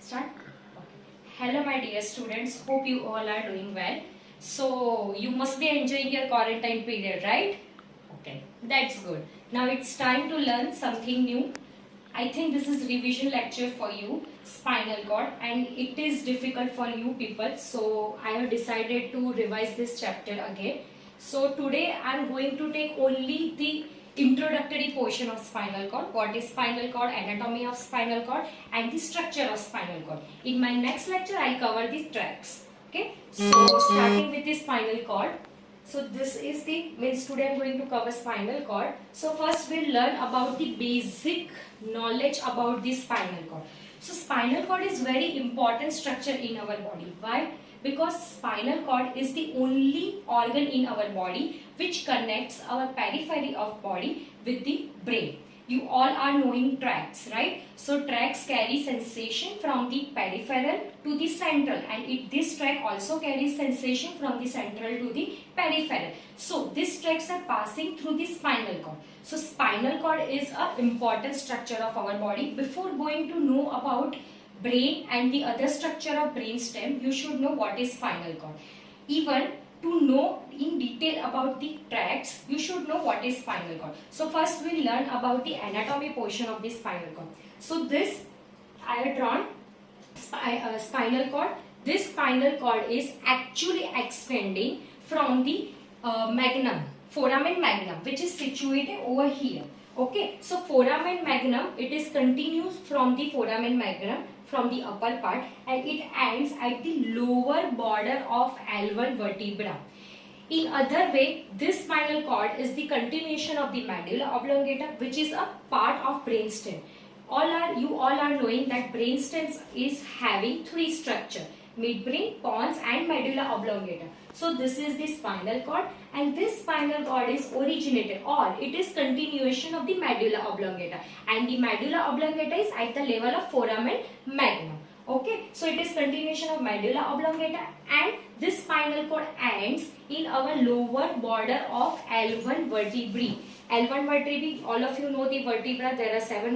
Start. Okay. Hello my dear students, hope you all are doing well. So you must be enjoying your quarantine period, right? Okay, that's good. Now it's time to learn something new. I think this is revision lecture for you, spinal cord, and it is difficult for you people. So I have decided to revise this chapter again. So today I am going to take only the introductory portion of spinal cord, what is spinal cord, anatomy of spinal cord and the structure of spinal cord. In my next lecture I will cover the tracks. Okay, so starting with the spinal cord. So this is the means today I am going to cover spinal cord. So first we'll learn about the basic knowledge about the spinal cord. So spinal cord is very important structure in our body. Why? Because spinal cord is the only organ in our body which connects our periphery of body with the brain. You all are knowing tracts, right? So tracts carry sensation from the peripheral to the central, and this tract also carries sensation from the central to the peripheral. So these tracts are passing through the spinal cord. So spinal cord is an important structure of our body. Before going to know about brain and the other structure of brain stem, you should know what is spinal cord. Even to know in detail about the tracts, you should know what is spinal cord. So first we will learn about the anatomy portion of the spinal cord. So this I have drawn spinal cord. This spinal cord is actually extending from the foramen magnum, which is situated over here. Okay, so foramen magnum, it is continuous from the foramen magnum from the upper part, and it ends at the lower border of L1 vertebra. In other way, this spinal cord is the continuation of the medulla oblongata, which is a part of brainstem. You all are knowing that brainstem is having three structures: midbrain, pons and medulla oblongata. So this is the spinal cord, and this spinal cord is originated, or it is continuation of the medulla oblongata, and the medulla oblongata is at the level of foramen magnum. Okay, so it is continuation of medulla oblongata, and this spinal cord ends in our lower border of L1 vertebrae. L1 vertebrae, all of you know the vertebra. There are 7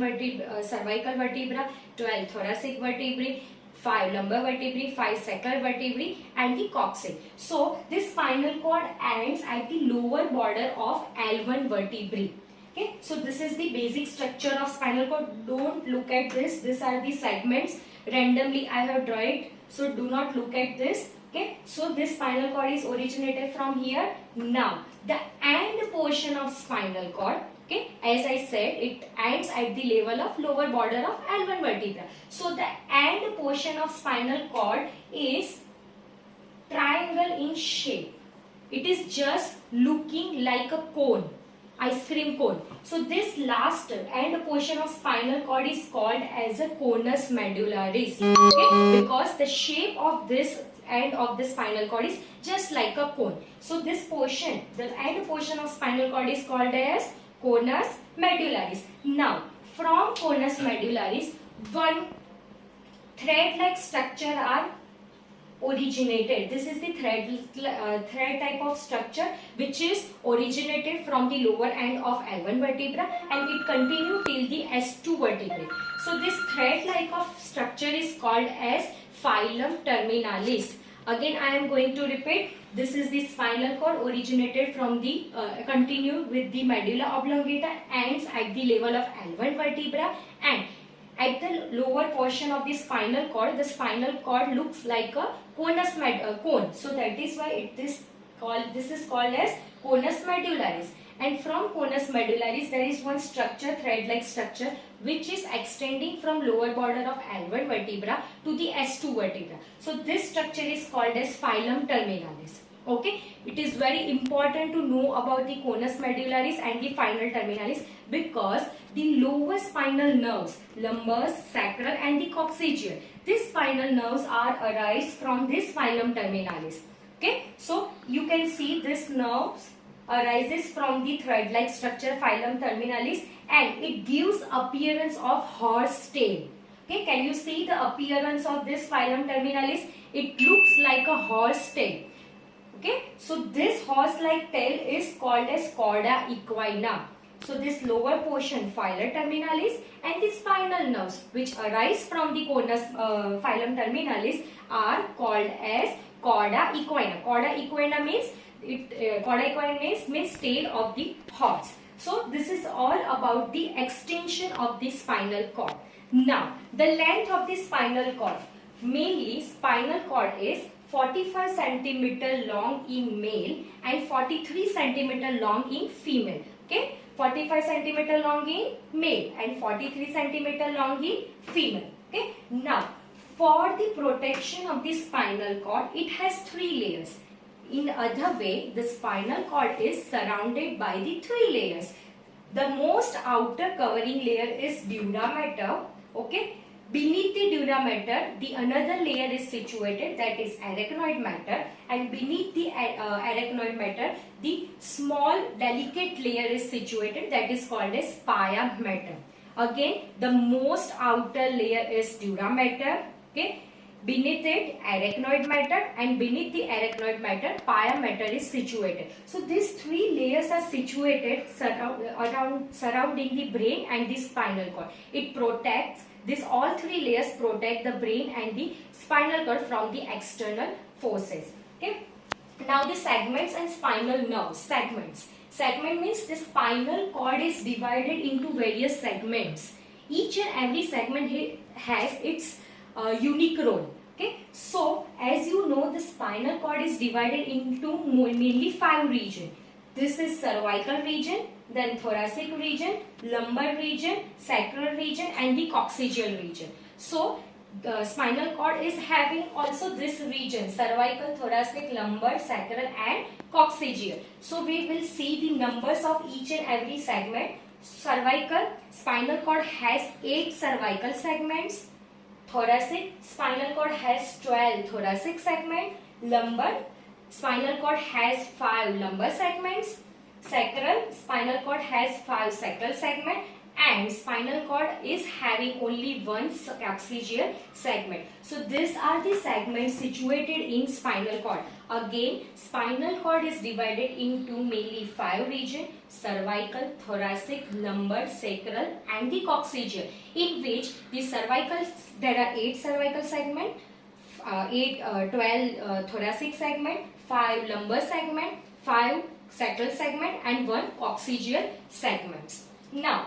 cervical vertebra, 12 thoracic vertebrae, 5 lumbar vertebrae, 5 sacral vertebrae and the coccyx. So this spinal cord ends at the lower border of L1 vertebrae. Okay, so this is the basic structure of spinal cord. Don't look at this. These are the segments. Randomly I have drawn it. So do not look at this. Okay, so this spinal cord is originated from here. Now the end portion of spinal cord, okay, as I said, it ends at the level of lower border of L1 vertebra. So the end portion of spinal cord is triangle in shape. It is just looking like a cone, ice cream cone. So this last end portion of spinal cord is called as a conus medullaris. Okay, because the shape of this end of the spinal cord is just like a cone. So this portion, the end portion of spinal cord is called as conus medullaris. Now from conus medullaris, one thread-like structure are originated. This is the thread type of structure which is originated from the lower end of L1 vertebra, and it continues till the S2 vertebrae. So this thread-like of structure is called as phylum terminalis. Again I am going to repeat. This is the spinal cord originated from the continue with the medulla oblongata, ends at the level of L1 vertebra, and at the lower portion of the spinal cord looks like a cone. So that is why this is called as conus medullaris. And from conus medullaris there is one structure, thread-like structure, which is extending from lower border of L1 vertebra to the S2 vertebra. So this structure is called as phylum terminalis. Okay, it is very important to know about the conus medullaris and the phylum terminalis, because the lower spinal nerves, lumbar, sacral and the coccygeal, these spinal nerves are arise from this phylum terminalis. Okay, so you can see this nerves arises from the thread-like structure phylum terminalis, and it gives appearance of horse tail. Okay, can you see the appearance of this phylum terminalis? It looks like a horse tail. Okay, so this horse-like tail is called as chorda equina. So this lower portion phylum terminalis and the spinal nerves which arise from the conus phylum terminalis are called as cauda equina. Cauda equina means tail of the horse. So this is all about the extension of the spinal cord. Now the length of the spinal cord. Mainly spinal cord is 45 cm long in male and 43 cm long in female. Okay, 45 cm long in male and 43 cm long in female. Okay, now for the protection of the spinal cord, it has 3 layers. In other way, the spinal cord is surrounded by the 3 layers. The most outer covering layer is dura mater. Okay. Beneath the dura mater, the another layer is situated, that is arachnoid matter, and beneath the arachnoid matter, the small delicate layer is situated, that is called as pia mater. Again, the most outer layer is dura mater. Okay. Beneath it arachnoid matter, and beneath the arachnoid matter pia mater is situated. So these 3 layers are situated surrounding the brain and the spinal cord. It protects, all 3 layers protect the brain and the spinal cord from the external forces. Okay. Now the segments and spinal nerves. Segment means the spinal cord is divided into various segments. Each and every segment has its unique role. Okay, so as you know, the spinal cord is divided into mainly 5 regions. This is cervical region, then thoracic region, lumbar region, sacral region, and the coccygeal region. So the spinal cord is having also this region: cervical, thoracic, lumbar, sacral, and coccygeal. So we will see the numbers of each and every segment. Cervical, spinal cord has 8 cervical segments. Thoracic, spinal cord has 12 thoracic segments. Lumbar, spinal cord has 5 lumbar segments. Sacral, spinal cord has 5 sacral segments. And spinal cord is having only 1 coccygeal segment. So these are the segments situated in spinal cord. Again, spinal cord is divided into mainly 5 regions: cervical, thoracic, lumbar, sacral, and the coccygeal. In which the cervical, there are 8 cervical segment, 12 thoracic segment, 5 lumbar segment, 5 sacral segment, and 1 coccygeal segments. Now,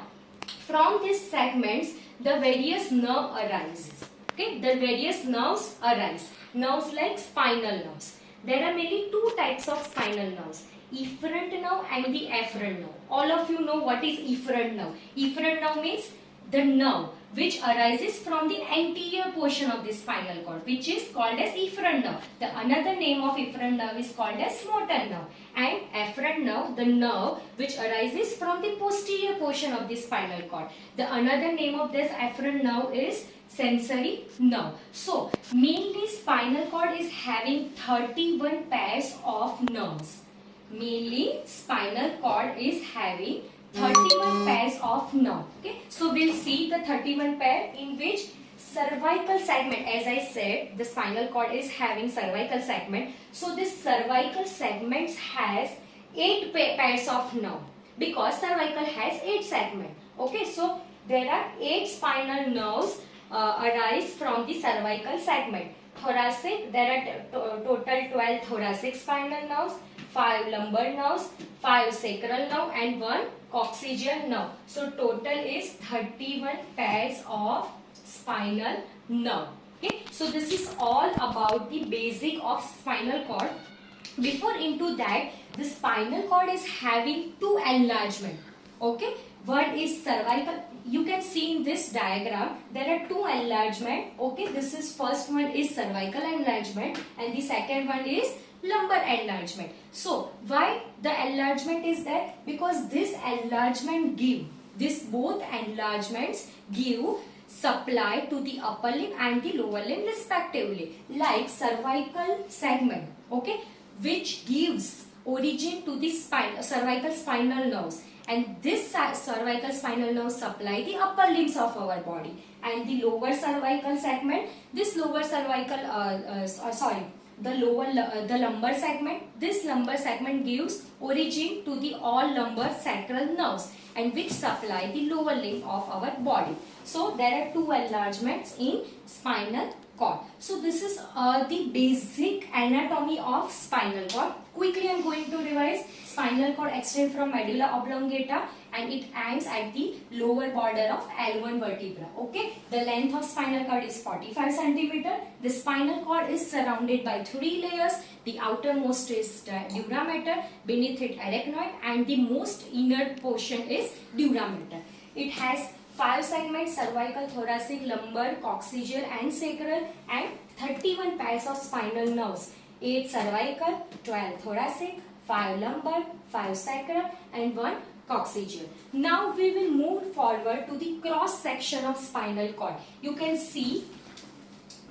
from these segments, the various nerve arises. Okay, the various nerves arise. Nerves like spinal nerves. There are mainly 2 types of spinal nerves: efferent nerve and the afferent nerve. All of you know what is efferent nerve. Efferent nerve means the nerve which arises from the anterior portion of the spinal cord, which is called as efferent nerve. The another name of efferent nerve is called as motor nerve. And afferent nerve, the nerve which arises from the posterior portion of the spinal cord. The another name of this afferent nerve is sensory nerve. So mainly spinal cord is having 31 pairs of nerves. Mainly spinal cord is having 31 pairs of nerve. Okay, so we'll see the 31 pair, in which cervical segment, as I said, the spinal cord is having cervical segment. So this cervical segments has 8 pairs of nerve, because cervical has 8 segments. Okay, so there are 8 spinal nerves arise from the cervical segment. Thoracic, there are total 12 thoracic spinal nerves, 5 lumbar nerves, 5 sacral nerve, and 1 coccygeal nerve. So total is 31 pairs of spinal nerve. Okay, so this is all about the basic of spinal cord. Before into that, the spinal cord is having 2 enlargement. Okay, one is cervical. You can see in this diagram there are 2 enlargement. Okay, this is first one is cervical enlargement and the second one is lumbar enlargement. So why the enlargement is there? Because this enlargement both enlargements give supply to the upper limb and the lower limb respectively. Like cervical segment, okay, which gives origin to the cervical spinal nerves, and this cervical spinal nerve supply the upper limbs of our body, and the lower cervical segment, this lower cervical the lumbar segment. This lumbar segment gives origin to the all lumbar sacral nerves and which supply the lower limb of our body. So there are two enlargements in spinal cord. So this is the basic anatomy of spinal cord. Quickly I am going to revise. Spinal cord extends from medulla oblongata and it ends at the lower border of L1 vertebra. Okay, the length of spinal cord is 45 centimeter. The spinal cord is surrounded by three layers. The outermost is dura mater, beneath it arachnoid, and the most inner portion is dura mater. It has 5 segments: cervical, thoracic, lumbar, coccygeal and sacral, and 31 pairs of spinal nerves: 8 cervical, 12 thoracic, 5 lumbar, 5 sacral and 1 coccygeal. Now we will move forward to the cross section of spinal cord. You can see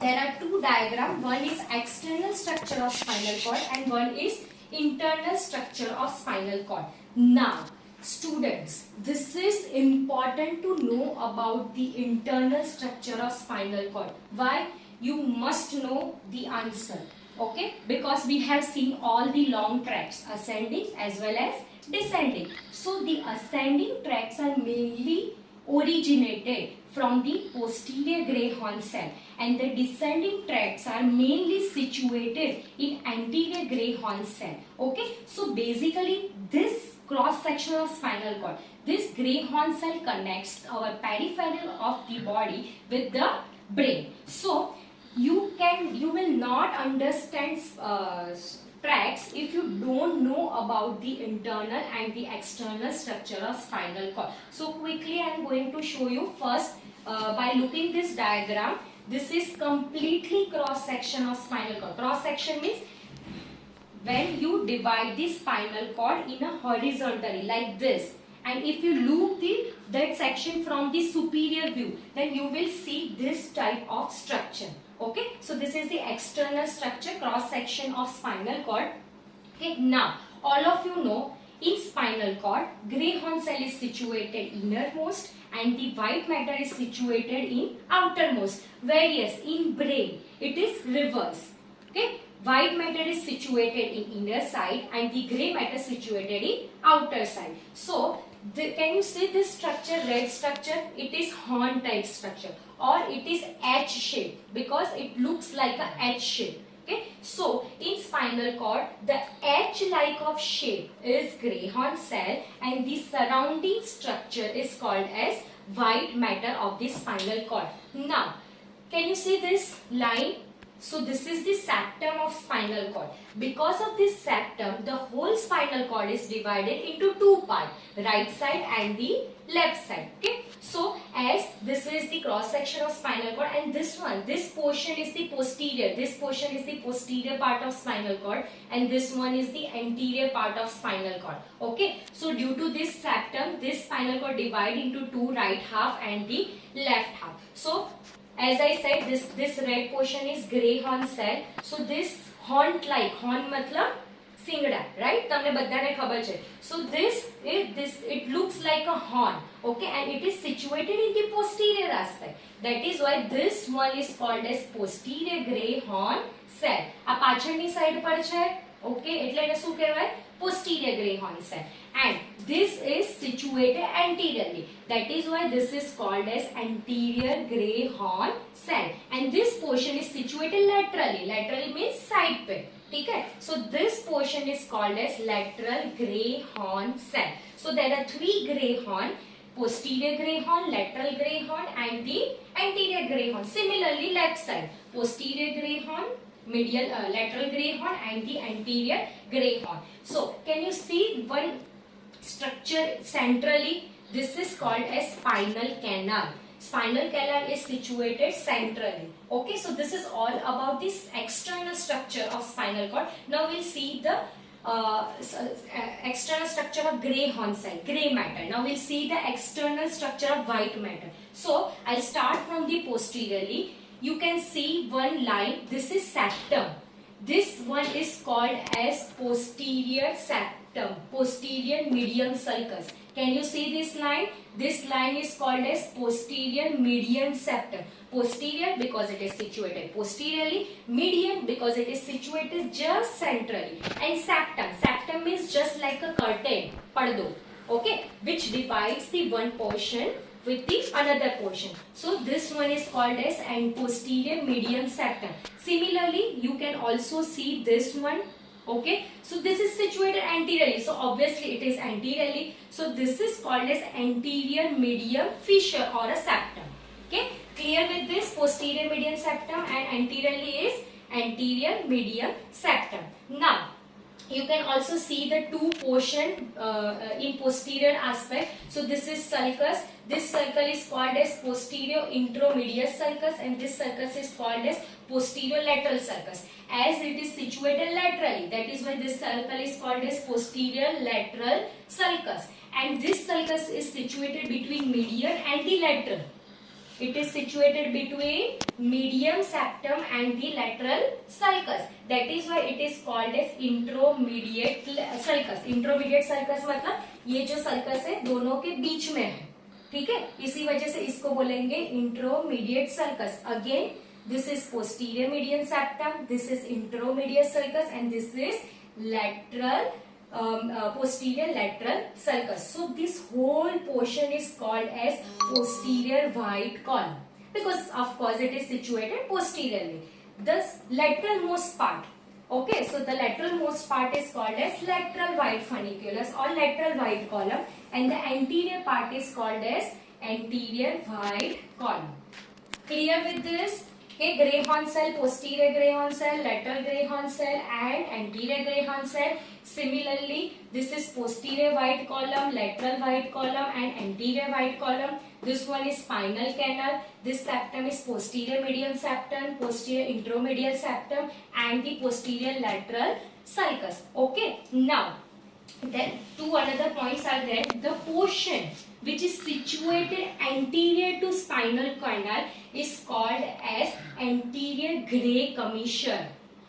there are two diagrams. One is external structure of spinal cord and one is internal structure of spinal cord. Now students, this is important to know about the internal structure of spinal cord. Why? You must know the answer. Okay, because we have seen all the long tracts, ascending as well as descending. So the ascending tracts are mainly originated from the posterior grey horn cell and the descending tracts are mainly situated in anterior grey horn cell. Okay, so basically this cross section of spinal cord, this grey horn cell connects our peripheral of the body with the brain. So you will not understand tracts if you don't know about the internal and the external structure of spinal cord. So quickly I am going to show you first by looking this diagram. This is completely cross section of spinal cord. Cross section means when you divide the spinal cord in a horizontally like this, and if you look that section from the superior view, then you will see this type of structure. Okay, so this is the external structure, cross section of spinal cord. Okay, now all of you know in spinal cord, grey horn cell is situated innermost and the white matter is situated in outermost. Whereas in brain it is reverse. Okay, white matter is situated in inner side and the grey matter situated in outer side. So can you see this structure, red structure? It is horn type structure or it is H shape because it looks like a H shape. Okay, so in spinal cord the H like of shape is grey horn cell and the surrounding structure is called as white matter of the spinal cord. Now can you see this line? So this is the septum of spinal cord. Because of this septum, the whole spinal cord is divided into two parts, right side and the left side. Okay. So as this is the cross section of spinal cord and this portion is the posterior. This portion is the posterior part of spinal cord and this one is the anterior part of spinal cord. Okay. So due to this septum, this spinal cord divide into two, right half and the left half. So as I said, this red portion is grey horn cell. So this horn matlab singda, right? Tamne badhane khabar chhe. So it looks like a horn, okay, and it is situated in the posterior aspect. That is why this one is called as posterior grey horn cell. આ પાછળની side પર છે, okay, એટલે એને શું કહેવાય? Posterior grey horn cell. And this is situated anteriorly. That is why this is called as anterior grey horn cell. And this portion is situated laterally. Laterally means side पे. ठीक है? So this portion is called as lateral grey horn cell. So there are three grey horn: posterior grey horn, lateral grey horn, and the anterior grey horn. Similarly, left side: posterior grey horn, medial lateral grey horn, and the anterior grey horn. So can you see one structure centrally? This is called as spinal canal. Spinal canal is situated centrally. Okay, so this is all about this external structure of spinal cord. Now we'll see the external structure of grey horn cell, grey matter. Now we'll see the external structure of white matter. So I'll start from the posteriorly. You can see one line. This is septum. This one is called as posterior septum. septum, posterior medium sulcus. Can you see this line? This line is called as posterior medium septum. Posterior because it is situated posteriorly, medium because it is situated just centrally, and septum. Septum means just like a curtain, pardo, okay, which divides the one portion with the another portion. So this one is called as posterior medium septum. Similarly, you can also see this one. Okay, so this is situated anteriorly, so obviously it is anteriorly, so this is called as anterior medium fissure or a septum. Okay, clear with this? Posterior medium septum and anteriorly is anterior medium septum. Now you can also see the two portion in posterior aspect. So this is sulcus. This sulcus is called as posterior intromedius sulcus, and this sulcus is called as posterior lateral sulcus. As it is situated laterally, that is why this sulcus is called as posterior lateral sulcus. And this sulcus is situated between median and the lateral. It is situated between medium septum and the lateral sulcus. That is why it is called as intromediate sulcus. Intromediate sulcus मतलब ये जो sulcus है दोनों के बीच में है, ठीक है, इसी वजह से इसको बोलेंगे intromediate sulcus. Again, this is posterior median septum, this is intromediate sulcus, and this is lateral posterior lateral sulcus. So this whole portion is called as posterior white column because of course it is situated posteriorly. The lateral most part, okay, so the lateral most part is called as lateral white funiculus or lateral white column, and the anterior part is called as anterior white column. Clear with this? Okay, Greyhound cell, posterior Greyhound cell, lateral Greyhound cell and anterior Greyhound cell. Similarly, this is posterior white column, lateral white column and anterior white column. This one is spinal canal. This septum is posterior medium septum, posterior intromedial septum and the posterior lateral sulcus. Okay, now then two another points are there. The portion which is situated anterior to spinal canal is called as anterior gray commissure.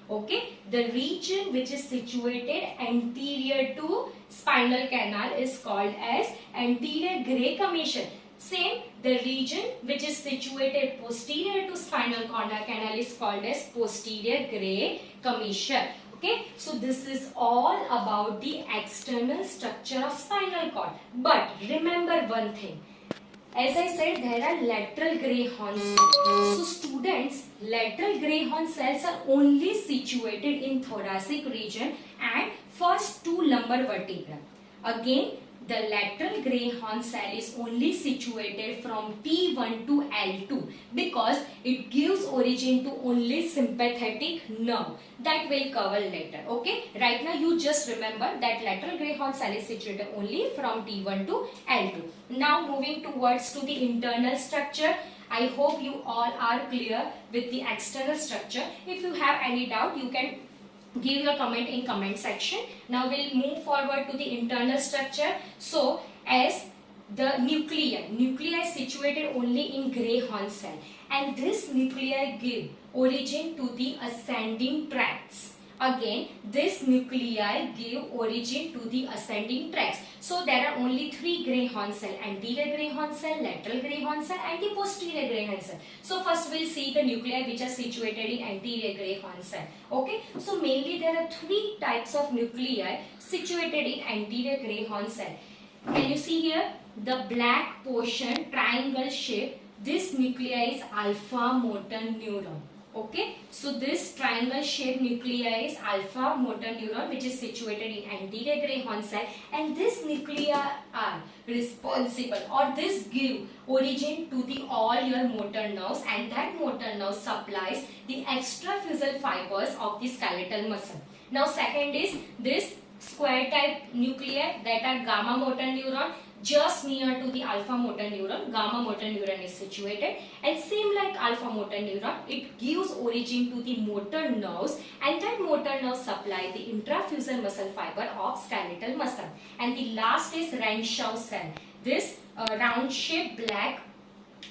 Okay, the region which is situated anterior to spinal canal is called as anterior gray commissure. Same, the region which is situated posterior to spinal canal is called as posterior gray commissure. Okay, so this is all about the external structure of spinal cord. But remember one thing, as I said, there are lateral Greyhound cells. So students, lateral Greyhound cells are only situated in thoracic region and first two lumbar vertebrae. Again, the lateral Greyhound cell is only situated from T1 to L2 because it gives origin to only sympathetic nerve. That will cover later. Okay, right now you just remember that lateral Greyhound cell is situated only from T1 to L2. Now moving towards to the internal structure. I hope you all are clear with the external structure. If you have any doubt, you can give your comment in comment section. Now we'll move forward to the internal structure. So as the nuclei is situated only in Greyhound cell, and this nuclei give origin to the ascending tracts. Again, this nuclei give origin to the ascending tracts. So there are only three Greyhound cell: anterior Greyhound cell, lateral Greyhound cell and the posterior Greyhound cell. So first we'll see the nuclei which are situated in anterior Greyhound cell. Okay, so mainly there are three types of nuclei situated in anterior Greyhound cell. Can you see here the black portion, triangle shape? This nuclei is alpha motor neuron. Okay, so this triangle shaped nuclei is alpha motor neuron which is situated in anterior Greyhound cell, and this nuclei are responsible or this give origin to the all your motor nerves, and that motor nerve supplies the extrafusal fibers of the skeletal muscle. Now second is this square type nuclei that are gamma motor neuron. Just near to the alpha motor neuron, gamma motor neuron is situated, and same like alpha motor neuron, it gives origin to the motor nerves, and that motor nerve supply the intrafusal muscle fiber of skeletal muscle. And the last is Renshaw cell. This round shaped black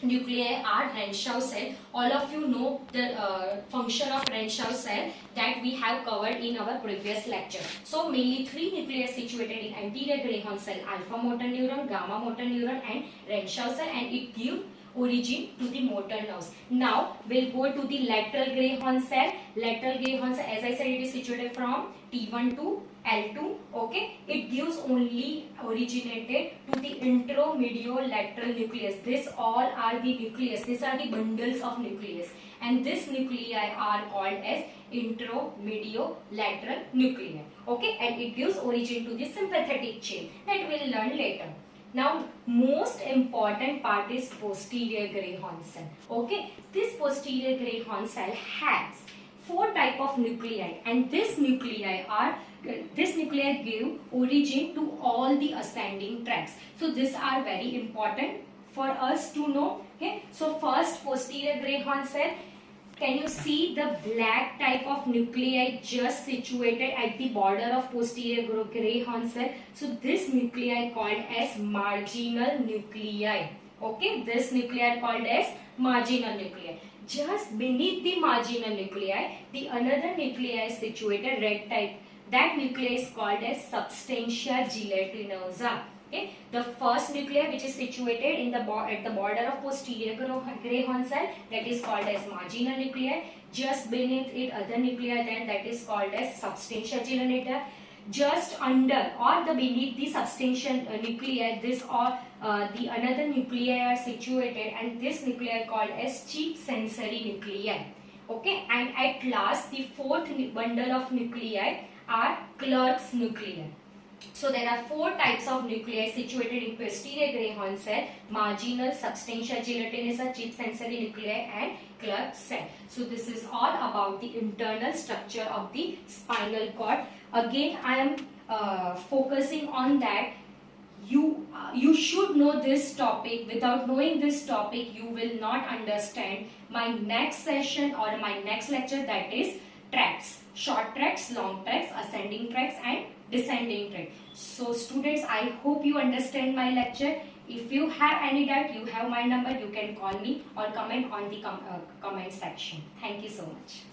nuclei are Renshaw cell. All of you know the function of Renshaw cell that we have covered in our previous lecture. So mainly three nuclei are situated in anterior Greyhound cell: alpha motor neuron, gamma motor neuron, and Renshaw cell, and it gives origin to the motor nerves. Now we'll go to the lateral Greyhound cell. Lateral Greyhound cell, as I said, it is situated from T1 to L2. Okay, it gives only originated to the intromediolateral nucleus. This all are the nucleus. These are the bundles of nucleus, and this nuclei are called as intromediolateral nuclei. Okay, and it gives origin to the sympathetic chain that we'll learn later. Now, most important part is posterior Greyhound cell. Okay, this posterior Greyhound cell has four type of nuclei, and this nuclei give origin to all the ascending tracts. So these are very important for us to know. Okay, so first, posterior Greyhound cell. Can you see the black type of nuclei just situated at the border of posterior Greyhound cell? So this nuclei called as marginal nuclei. Okay, this nuclei are called as marginal nuclei. Just beneath the marginal nuclei, the another nuclei is situated, red type. That nuclei is called as substantia gelatinosa. Okay, the first nuclei which is situated in at the border of posterior Greyhound cell, that is called as marginal nuclei. Just beneath it, other nuclei, then that is called as substantia gelatinosa. Just under or the beneath the substantia nuclei, this or the another nuclei are situated, and this nuclei are called as chief sensory nuclei. Okay, and at last the fourth bundle of nuclei are Clerk's nuclei. So there are four types of nuclei situated in posterior Greyhound cell: marginal, substantia gelatinosa, chief sensory nuclei, and Clerk's cell. So this is all about the internal structure of the spinal cord. Again, I am focusing on that. You should know this topic. Without knowing this topic, you will not understand my next session or my next lecture, that is tracts. Short tracts, long tracts, ascending tracts, and descending tract. So students, I hope you understand my lecture. If you have any doubt, you have my number. You can call me or comment on the comment section. Thank you so much.